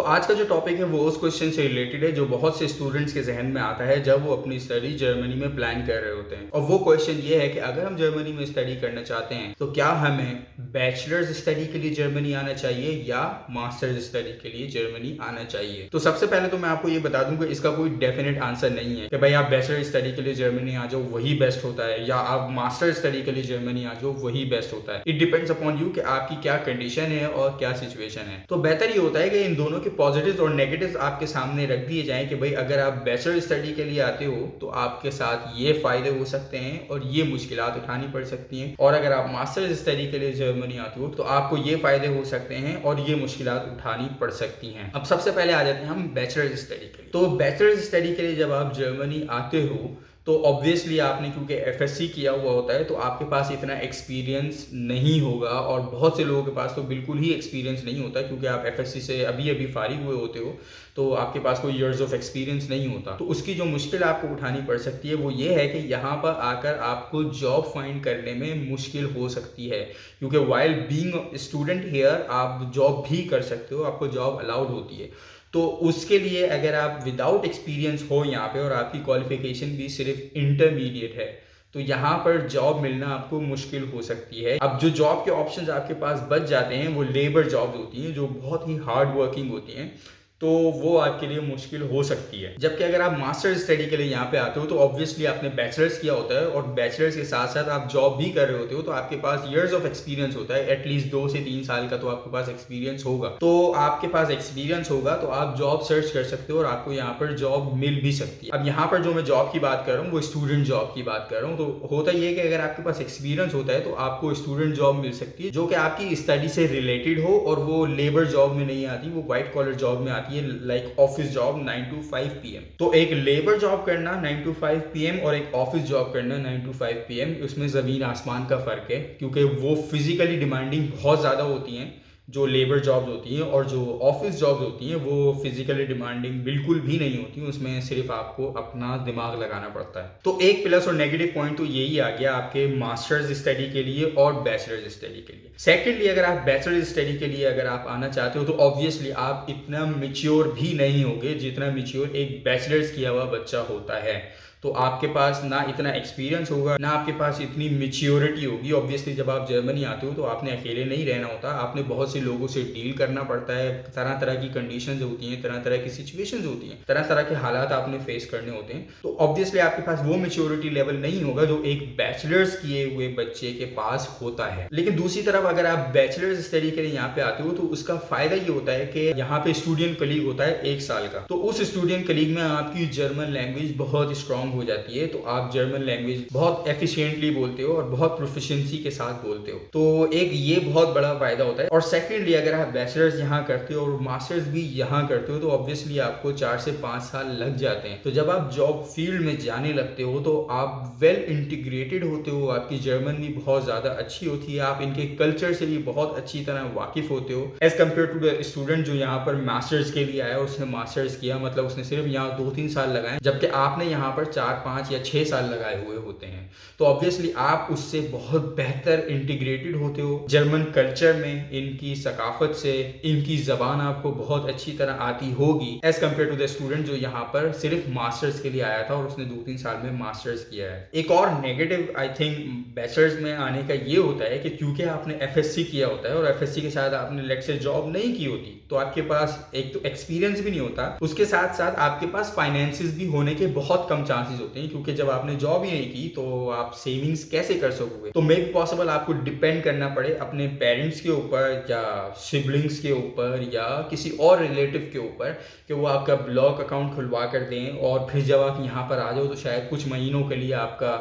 आज का जो टॉपिक है वो उस क्वेश्चन से रिलेटेड है जो बहुत से स्टूडेंट्स के जहन में आता है जब वो अपनी स्टडी जर्मनी में प्लान कर रहे होते हैं। और वो क्वेश्चन ये है कि अगर हम जर्मनी में स्टडी करना चाहते हैं तो क्या हमें बैचलर्स स्टडी के लिए जर्मनी आना चाहिए या मास्टर्स स्टडी के लिए जर्मनी आना चाहिए। तो सबसे पहले तो मैं आपको ये बता दूं कि इसका कोई डेफिनेट आंसर नहीं है कि भाई आप बैचलर स्टडी के लिए जर्मनी आ जाओ वही बेस्ट होता है या आप मास्टर स्टडी के लिए जर्मनी आ जाओ वही बेस्ट होता है। इट डिपेंड्स अपॉन यू कि आपकी क्या कंडीशन है और क्या सिचुएशन है। तो बेहतर ये होता है कि इन दोनों के पॉजिटिव्स और नेगेटिव्स आपके सामने रख दिए जाएं कि भाई अगर आप बैचलर स्टडी के लिए आते हो तो आपके साथ ये फायदे हो सकते हैं और ये मुश्किलात उठानी पड़ सकती हैं, और अगर आप मास्टर स्टडी के लिए जर्मनी आते हो तो आपको ये फायदे हो सकते हैं और ये मुश्किलात उठानी पड़ सकती हैं। अब सबसे पहले आ जाते हैं हम बैचलर स्टडी के लिए। तो बैचलर स्टडी के लिए जब आप जर्मनी आते हो तो ऑब्वियसली आपने क्योंकि एफएससी किया हुआ होता है तो आपके पास इतना एक्सपीरियंस नहीं होगा, और बहुत से लोगों के पास तो बिल्कुल ही एक्सपीरियंस नहीं होता क्योंकि आप एफएससी से अभी अभी फारिग हुए होते हो तो आपके पास कोई इयर्स ऑफ एक्सपीरियंस नहीं होता। तो उसकी जो मुश्किल आपको उठानी पड़ सकती है वो ये है कि यहाँ पर आकर आपको जॉब फाइंड करने में मुश्किल हो सकती है, क्योंकि वाइल बीइंग स्टूडेंट हियर आप जॉब भी कर सकते हो, आपको जॉब अलाउड होती है। तो उसके लिए अगर आप विदाउट एक्सपीरियंस हो यहाँ पे और आपकी क्वालिफिकेशन भी सिर्फ इंटरमीडिएट है तो यहाँ पर जॉब मिलना आपको मुश्किल हो सकती है। अब जो जॉब के ऑप्शंस आपके पास बच जाते हैं वो लेबर जॉब्स होती हैं जो बहुत ही हार्ड वर्किंग होती हैं, तो वो आपके लिए मुश्किल हो सकती है। जबकि अगर आप मास्टर स्टडी के लिए यहाँ पे आते हो तो ऑब्वियसली आपने बैचलर्स किया होता है और बैचलर्स के साथ साथ आप जॉब भी कर रहे होते हो तो आपके पास इयर्स ऑफ एक्सपीरियंस होता है, एटलीस्ट 2 से 3 साल का तो आपके पास एक्सपीरियंस होगा। तो आपके पास एक्सपीरियंस होगा तो आप जॉब सर्च कर सकते हो और आपको यहाँ पर जॉब मिल भी सकती है। अब यहाँ पर जो मैं जॉब की बात कर रहा हूँ वो स्टूडेंट जॉब की बात कर रहा हूँ। तो होता ये है कि अगर आपके पास एक्सपीरियंस होता है तो आपको स्टूडेंट जॉब मिल सकती है जो कि आपकी स्टडी से रिलेटेड हो, और वो लेबर जॉब में नहीं आती, वो व्हाइट कॉलर जॉब में आती है, like office job 9 to 5 PM। तो एक लेबर जॉब करना 9 to 5 PM और एक ऑफिस जॉब करना 9 to 5 PM, उसमें ज़मीन आसमान का फ़र्क है, क्योंकि वो फिजिकली डिमांडिंग बहुत ज़्यादा होती हैं जो लेबर जॉब्स होती हैं, और जो ऑफिस जॉब्स होती हैं वो फिजिकली डिमांडिंग बिल्कुल भी नहीं होती, उसमें सिर्फ आपको अपना दिमाग लगाना पड़ता है। तो एक प्लस और नेगेटिव पॉइंट तो यही आ गया आपके मास्टर्स स्टडी के लिए और बैचलर्स स्टडी के लिए। सेकेंडली, अगर आप बैचलर्स स्टडी के लिए अगर आप आना चाहते हो तो ऑब्वियसली आप इतना मेच्योर भी नहीं होगे जितना मेच्योर एक बैचलर्स किया हुआ बच्चा होता है। तो आपके पास ना इतना एक्सपीरियंस होगा ना आपके पास इतनी मेच्योरिटी होगी। ऑब्वियसली जब आप जर्मनी आते हो तो आपने अकेले नहीं रहना होता, आपने बहुत से लोगों से डील करना पड़ता है, तरह तरह की कंडीशंस होती हैं, तरह तरह की सिचुएशंस होती हैं, तरह तरह के हालात आपने फेस करने होते हैं। तो ऑब्वियसली आपके पास वो मेच्योरिटी लेवल नहीं होगा जो एक बैचलर्स किए हुए बच्चे के पास होता है। लेकिन दूसरी तरफ अगर आप बैचलर्स स्टडी के लिए यहाँ पे आते हो तो उसका फायदा ये होता है कि यहाँ पे स्टूडेंट कलीग होता है 1 साल का, तो उस स्टूडेंट कलीग में आपकी जर्मन लैंग्वेज बहुत स्ट्रांग हो जाती है, तो आप जर्मन लैंग्वेज बहुत एफिशिएंटली बोलते हो और बहुत प्रोफिशिएंसी के साथ बोलते हो। तो एक ये बहुत बड़ा फायदा होता है। और सेकेंडली, अगर आप बैचलर्स यहाँ करते हो और मास्टर्स भी यहाँ करते हो तो ऑब्वियसली आपको 4 से 5 साल लग जाते हैं। तो जब आप जॉब फील्ड में जाने लगते हो तो आप वेल इंटीग्रेटेड होते हो, आपकी जर्मन भी बहुत ज्यादा अच्छी होती है, आप इनके कल्चर से भी बहुत अच्छी तरह वाकिफ होते हो as compare to the student जो यहाँ पर मास्टर्स के लिए आया, उसने मास्टर्स किया मतलब उसने सिर्फ यहाँ 2-3 साल लगाए, जबकि आपने यहाँ पर 4-5 या 6 साल लगाए हुए होते हैं। तो ऑब्वियसली आप उससे बहुत बेहतर इंटीग्रेटेड होते हो जर्मन कल्चर में, इनकी सकाफत से, इनकी जबान आपको बहुत अच्छी तरह आती होगी as compare to the student जो यहाँ पर सिर्फ मास्टर्स के लिए आया था और उसने 2-3 साल में मास्टर्स किया है। एक और नेगेटिव आई थिंक बैचलर्स में आने का ये होता है कि क्योंकि आपने एफएससी किया होता है और एफएससी के साथ आपने लेट्स से जॉब नहीं की होती तो आपके पास एक तो एक्सपीरियंस भी नहीं होता, उसके साथ साथ आपके पास फाइनेंसेस भी होने के बहुत कम चांसेस होते हैं, क्योंकि जब आपने जॉब ही नहीं की तो आप सेविंग्स कैसे कर सकोगे। तो मे बी पॉसिबल आपको डिपेंड करना पड़े अपने पेरेंट्स के ऊपर या सिबलिंग्स के ऊपर या किसी और रिलेटिव के ऊपर कि वो आपका ब्लॉक अकाउंट खुलवा कर दें, और फिर जब आप यहाँ पर आ जाओ तो शायद कुछ महीनों के लिए आपका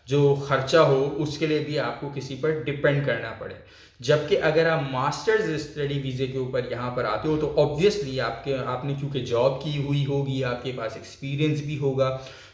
जो खर्चा हो उसके लिए भी आपको किसी पर डिपेंड करना पड़े। जबकि अगर आप मास्टर्स स्टडी वीज़े के ऊपर यहाँ पर आते हो तो ऑब्वियसली आपने क्योंकि जॉब की हुई होगी, आपके पास एक्सपीरियंस भी होगा,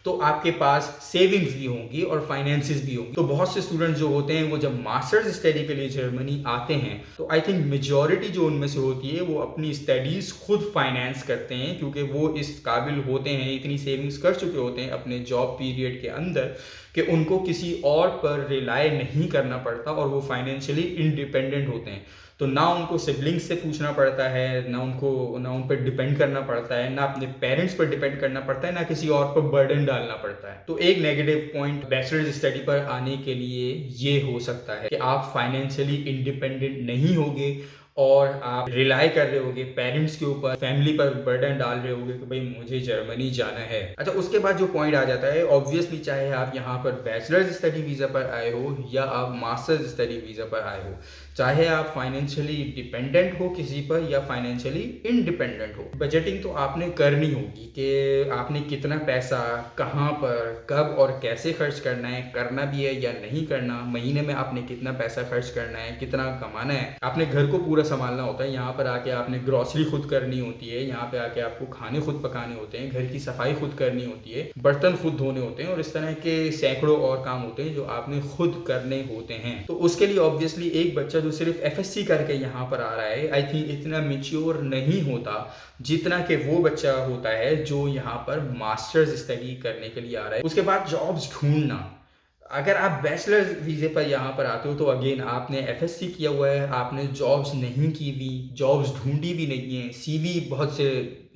तो आपके पास सेविंग्स भी होंगी और फाइनेंसेस भी होंगी। तो बहुत से स्टूडेंट्स जो होते हैं वो जब मास्टर्स स्टडी के लिए जर्मनी आते हैं तो आई थिंक मेजॉरिटी जो उनमें से होती है वो अपनी स्टडीज़ खुद फाइनेंस करते हैं, क्योंकि वो इस काबिल होते हैं, इतनी सेविंग्स कर चुके होते हैं अपने जॉब पीरियड के अंदर कि उनको किसी और पर रिलाय नहीं करना पड़ता और वो फाइनेंशियली इंडिपेंडेंट होते हैं। तो ना उनको सिबलिंग्स से पूछना पड़ता है, ना उन पर डिपेंड करना पड़ता है, ना अपने पेरेंट्स पर डिपेंड करना पड़ता है, ना किसी और पर बर्डन डालना पड़ता है। तो एक नेगेटिव पॉइंट बैचलर्स स्टडी पर आने के लिए ये हो सकता है कि आप फाइनेंशियली इंडिपेंडेंट नहीं होगे और आप रिलाई कर रहे होगे पेरेंट्स के ऊपर, फैमिली पर बर्डन डाल रहे होगे कि भाई मुझे जर्मनी जाना है। अच्छा, उसके बाद जो पॉइंट आ जाता है, ऑब्वियसली चाहे आप यहाँ पर बैचलर्स स्टडी वीज़ा पर आए हो या आप मास्टर्स स्टडी वीज़ा पर आए हो, चाहे आप फाइनेंशियली डिपेंडेंट हो किसी पर या फाइनेंशियली इंडिपेंडेंट हो, बजटिंग तो आपने करनी होगी कि आपने कितना पैसा कहाँ पर कब और कैसे खर्च करना है, करना भी है या नहीं करना, महीने में आपने कितना पैसा खर्च करना है, कितना कमाना है, आपने घर को पूरा संभालना होता है। यहाँ पर आके आपने ग्रॉसरी खुद करनी होती है, यहाँ पे आके आपको खाने खुद पकाने होते हैं, घर की सफाई खुद करनी होती है, बर्तन खुद धोने होते हैं और इस तरह के सैकड़ों और काम होते हैं जो आपने खुद करने होते हैं। तो उसके लिए ऑब्वियसली एक बच्चा जो सिर्फ एफएससी करके यहाँ पर आ रहा है, आई थिंक इतना मेच्योर नहीं होता जितना कि वो बच्चा होता है जो यहाँ पर मास्टर्स स्टडी करने के लिए आ रहा है। उसके बाद जॉब्स ढूंढना, अगर आप बैचलर वीज़े पर यहाँ पर आते हो तो अगेन आपने एफएससी किया हुआ है, आपने जॉब्स नहीं की हुई, जॉब्स ढूंढी भी नहीं है, सीवी बहुत से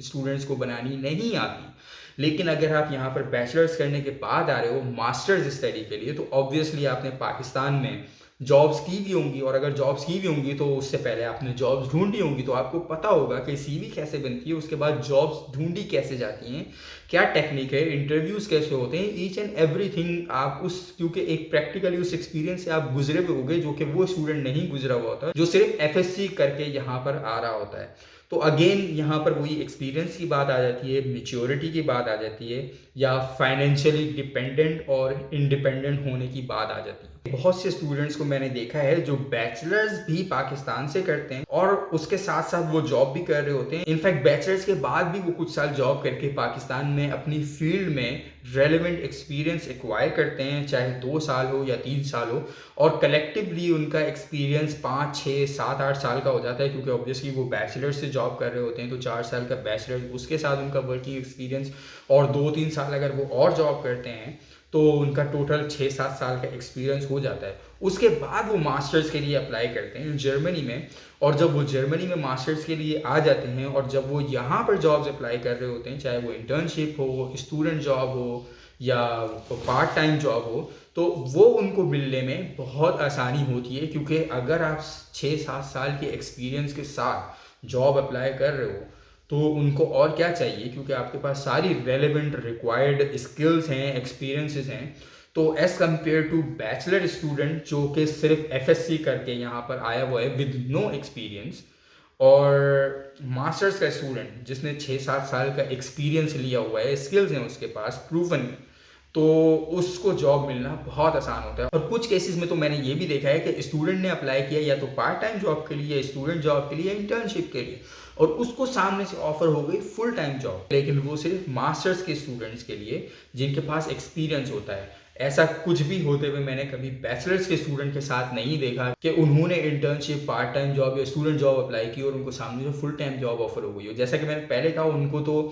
स्टूडेंट्स को बनानी नहीं आती। लेकिन अगर आप यहाँ पर बैचलर्स करने के बाद आ रहे हो मास्टर्स स्टडी के लिए, तो ऑब्वियसली आपने पाकिस्तान में जॉब्स की भी होंगी, और अगर जॉब्स की भी होंगी तो उससे पहले आपने जॉब्स ढूंढी होंगी, तो आपको पता होगा कि सीवी कैसे बनती है, उसके बाद जॉब्स ढूंढी कैसे जाती हैं, क्या टेक्निक है, इंटरव्यूज़ कैसे होते हैं, ईच एंड एवरीथिंग आप क्योंकि एक प्रैक्टिकली उस एक्सपीरियंस से आप गुजरे हुए होगे जो कि वो स्टूडेंट नहीं गुजरा हुआ होता, जो सिर्फ एफएससी करके यहाँ पर आ रहा होता है। तो अगेन यहाँ पर वही एक्सपीरियंस की बात आ जाती है, मेच्योरिटी की बात आ जाती है, या फाइनेंशियली डिपेंडेंट और इंडिपेंडेंट होने की बात आ जाती है। बहुत से स्टूडेंट्स को मैंने देखा है जो बैचलर्स भी पाकिस्तान से करते हैं और उसके साथ साथ वो जॉब भी कर रहे होते हैं। इनफैक्ट बैचलर्स के बाद भी वो कुछ साल जॉब करके पाकिस्तान में अपनी फील्ड में रेलेवेंट एक्सपीरियंस एक्वायर करते हैं, चाहे 2 साल हो या 3 साल हो, और कलेक्टिवली उनका एक्सपीरियंस 5, 6, 7, 8 साल का हो जाता है, क्योंकि ऑब्वियसली वो बैचलर से जॉब कर रहे होते हैं। तो 4 साल का बैचलर, उसके साथ उनका वर्किंग एक्सपीरियंस, और 2-3 साल अगर वो और जॉब करते हैं तो उनका टोटल 6-7 साल का एक्सपीरियंस हो जाता है। उसके बाद वो मास्टर्स के लिए अप्लाई करते हैं जर्मनी में, और जब वो जर्मनी में मास्टर्स के लिए आ जाते हैं और जब वो यहाँ पर जॉब्स अप्लाई कर रहे होते हैं, चाहे वो इंटर्नशिप हो, स्टूडेंट जॉब हो या पार्ट टाइम जॉब हो, तो वो उनको मिलने में बहुत आसानी होती है, क्योंकि अगर आप 6-7 साल के एक्सपीरियंस के साथ जॉब अप्लाई कर रहे हो तो उनको और क्या चाहिए, क्योंकि आपके पास सारी रेलेवेंट रिक्वायर्ड स्किल्स हैं, एक्सपीरियंसेस हैं। तो as compare to bachelor student जो कि सिर्फ एफएससी करके यहाँ पर आया हुआ है विद नो एक्सपीरियंस, और मास्टर्स का स्टूडेंट जिसने 6-7 साल का एक्सपीरियंस लिया हुआ है, स्किल्स हैं उसके पास प्रूवन, तो उसको जॉब मिलना बहुत आसान होता है। और कुछ केसेस में तो मैंने ये भी देखा है कि स्टूडेंट ने अप्लाई किया या तो पार्ट टाइम जॉब के लिए, स्टूडेंट जॉब के लिए, इंटर्नशिप के लिए, और उसको सामने से ऑफर हो गई फुल टाइम जॉब, लेकिन वो सिर्फ मास्टर्स के स्टूडेंट्स के लिए जिनके पास एक्सपीरियंस होता है। ऐसा कुछ भी होते हुए मैंने कभी बैचलर्स के स्टूडेंट के साथ नहीं देखा कि उन्होंने इंटर्नशिप, पार्ट टाइम जॉब या स्टूडेंट जॉब अप्लाई की और उनको सामने से फुल टाइम जॉब ऑफर हो गई हो। जैसा कि मैंने पहले कहा, उनको तो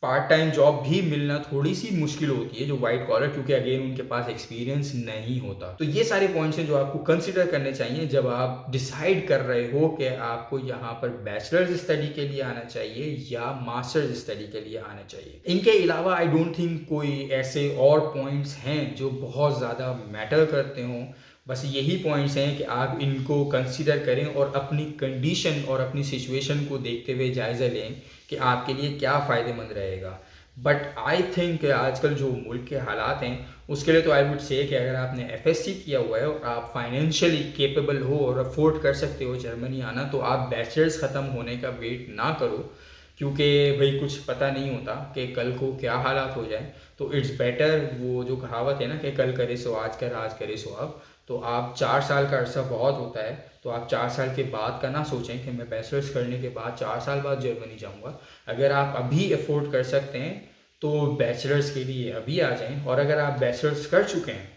पार्ट टाइम जॉब भी मिलना थोड़ी सी मुश्किल होती है, जो वाइट कॉलर, क्योंकि अगेन उनके पास एक्सपीरियंस नहीं होता। तो ये सारे पॉइंट्स हैं जो आपको कंसिडर करने चाहिए जब आप डिसाइड कर रहे हो कि आपको यहाँ पर बैचलर्स स्टडी के लिए आना चाहिए या मास्टर्स स्टडी के लिए आना चाहिए। इनके अलावा आई डोंट थिंक कोई ऐसे और पॉइंट्स हैं जो बहुत ज़्यादा मैटर करते हों। बस यही पॉइंट्स हैं कि आप इनको कंसीडर करें और अपनी कंडीशन और अपनी सिचुएशन को देखते हुए जायज़ा लें कि आपके लिए क्या फ़ायदेमंद रहेगा। बट आई थिंक आजकल जो मुल्क के हालात हैं उसके लिए तो आई वुड से कि अगर आपने एफएससी किया हुआ है और आप फाइनेंशियली केपेबल हो और अफोर्ड कर सकते हो जर्मनी आना, तो आप बैचलर्स ख़त्म होने का वेट ना करो, क्योंकि भाई कुछ पता नहीं होता कि कल को क्या हालात हो जाए। तो इट्स बेटर, वो जो कहावत है ना कि कल करे सो आज कर, आज करे सो अब, तो आप 4 साल का अरसा बहुत होता है, तो आप 4 साल के बाद का ना सोचें कि मैं बैचलर्स करने के बाद 4 साल बाद जर्मनी जाऊंगा। अगर आप अभी अफोर्ड कर सकते हैं तो बैचलर्स के लिए अभी आ जाएं, और अगर आप बैचलर्स कर चुके हैं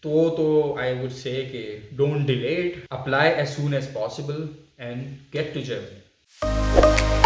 तो आई वुड से कि don't delay it, apply as soon as possible and get to Germany.